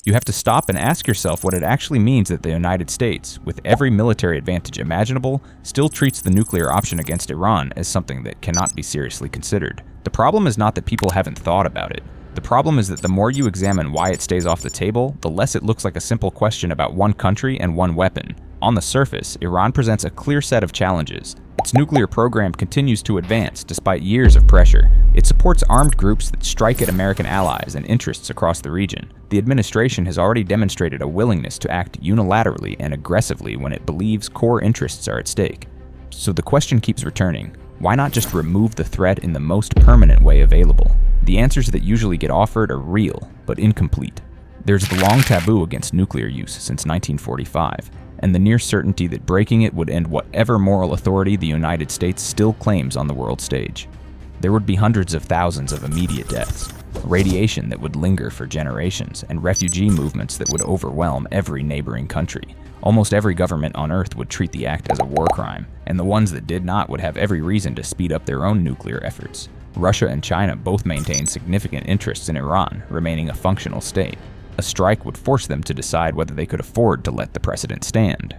You have to stop and ask yourself what it actually means that the United States, with every military advantage imaginable, still treats the nuclear option against Iran as something that cannot be seriously considered. The problem is not that people haven't thought about it. The problem is that the more you examine why it stays off the table, the less it looks like a simple question about one country and one weapon. On the surface, Iran presents a clear set of challenges. Its nuclear program continues to advance despite years of pressure. It supports armed groups that strike at American allies and interests across the region. The administration has already demonstrated a willingness to act unilaterally and aggressively when it believes core interests are at stake. So the question keeps returning: why not just remove the threat in the most permanent way available? The answers that usually get offered are real, but incomplete. There's the long taboo against nuclear use since 1945, and the near certainty that breaking it would end whatever moral authority the United States still claims on the world stage. There would be hundreds of thousands of immediate deaths, radiation that would linger for generations, and refugee movements that would overwhelm every neighboring country. Almost every government on Earth would treat the act as a war crime, and the ones that did not would have every reason to speed up their own nuclear efforts. Russia and China both maintain significant interests in Iran remaining a functional state. A strike would force them to decide whether they could afford to let the precedent stand.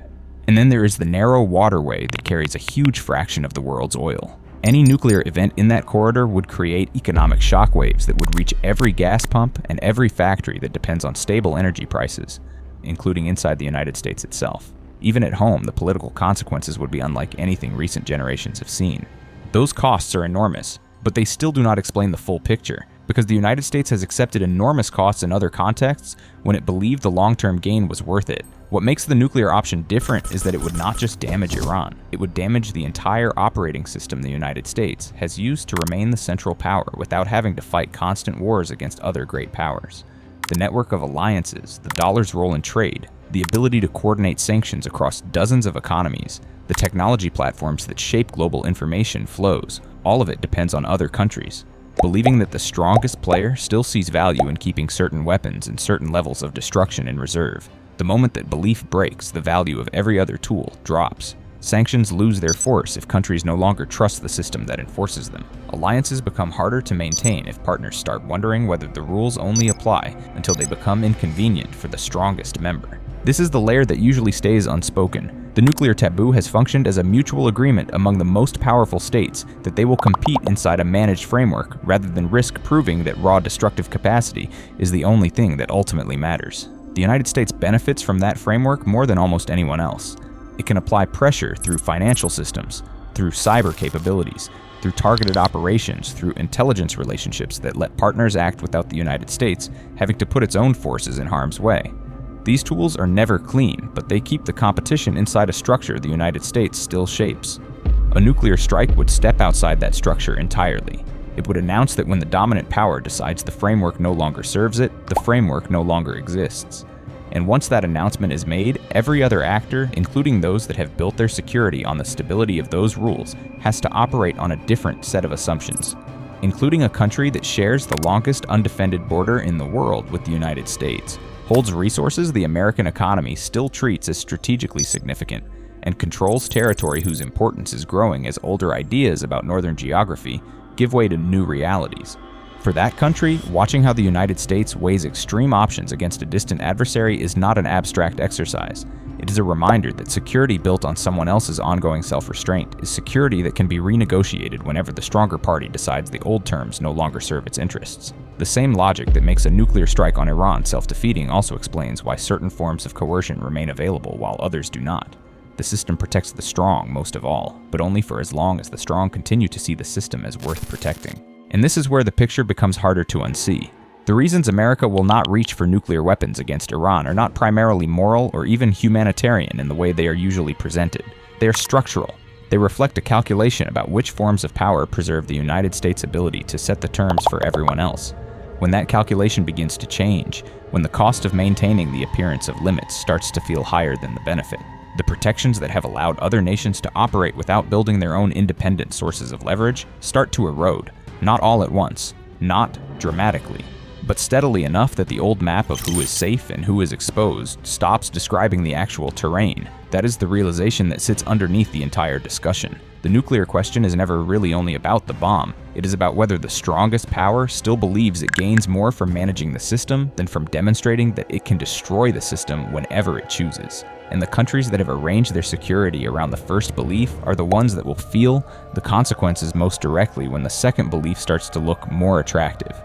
And then there is the narrow waterway that carries a huge fraction of the world's oil. Any nuclear event in that corridor would create economic shockwaves that would reach every gas pump and every factory that depends on stable energy prices, including inside the United States itself. Even at home, the political consequences would be unlike anything recent generations have seen. Those costs are enormous, but they still do not explain the full picture, because the United States has accepted enormous costs in other contexts when it believed the long-term gain was worth it. What makes the nuclear option different is that it would not just damage Iran, it would damage the entire operating system the United States has used to remain the central power without having to fight constant wars against other great powers. The network of alliances, the dollar's role in trade, the ability to coordinate sanctions across dozens of economies, the technology platforms that shape global information flows, all of it depends on other countries. Believing that the strongest player still sees value in keeping certain weapons and certain levels of destruction in reserve. The moment that belief breaks, the value of every other tool drops. Sanctions lose their force if countries no longer trust the system that enforces them. Alliances become harder to maintain if partners start wondering whether the rules only apply until they become inconvenient for the strongest member. This is the layer that usually stays unspoken. The nuclear taboo has functioned as a mutual agreement among the most powerful states that they will compete inside a managed framework rather than risk proving that raw destructive capacity is the only thing that ultimately matters. The United States benefits from that framework more than almost anyone else. It can apply pressure through financial systems, through cyber capabilities, through targeted operations, through intelligence relationships that let partners act without the United States having to put its own forces in harm's way. These tools are never clean, but they keep the competition inside a structure the United States still shapes. A nuclear strike would step outside that structure entirely. It would announce that when the dominant power decides the framework no longer serves it, the framework no longer exists. And once that announcement is made, every other actor, including those that have built their security on the stability of those rules, has to operate on a different set of assumptions, including a country that shares the longest undefended border in the world with the United States, holds resources the American economy still treats as strategically significant, and controls territory whose importance is growing as older ideas about northern geography give way to new realities. For that country, watching how the United States weighs extreme options against a distant adversary is not an abstract exercise. It is a reminder that security built on someone else's ongoing self-restraint is security that can be renegotiated whenever the stronger party decides the old terms no longer serve its interests. The same logic that makes a nuclear strike on Iran self-defeating also explains why certain forms of coercion remain available while others do not. The system protects the strong most of all, but only for as long as the strong continue to see the system as worth protecting. And this is where the picture becomes harder to unsee. The reasons America will not reach for nuclear weapons against Iran are not primarily moral or even humanitarian in the way they are usually presented. They are structural. They reflect a calculation about which forms of power preserve the United States' ability to set the terms for everyone else. When that calculation begins to change, when the cost of maintaining the appearance of limits starts to feel higher than the benefit, the protections that have allowed other nations to operate without building their own independent sources of leverage start to erode. Not all at once, not dramatically, but steadily enough that the old map of who is safe and who is exposed stops describing the actual terrain. That is the realization that sits underneath the entire discussion. The nuclear question is never really only about the bomb. It is about whether the strongest power still believes it gains more from managing the system than from demonstrating that it can destroy the system whenever it chooses. And the countries that have arranged their security around the first belief are the ones that will feel the consequences most directly when the second belief starts to look more attractive.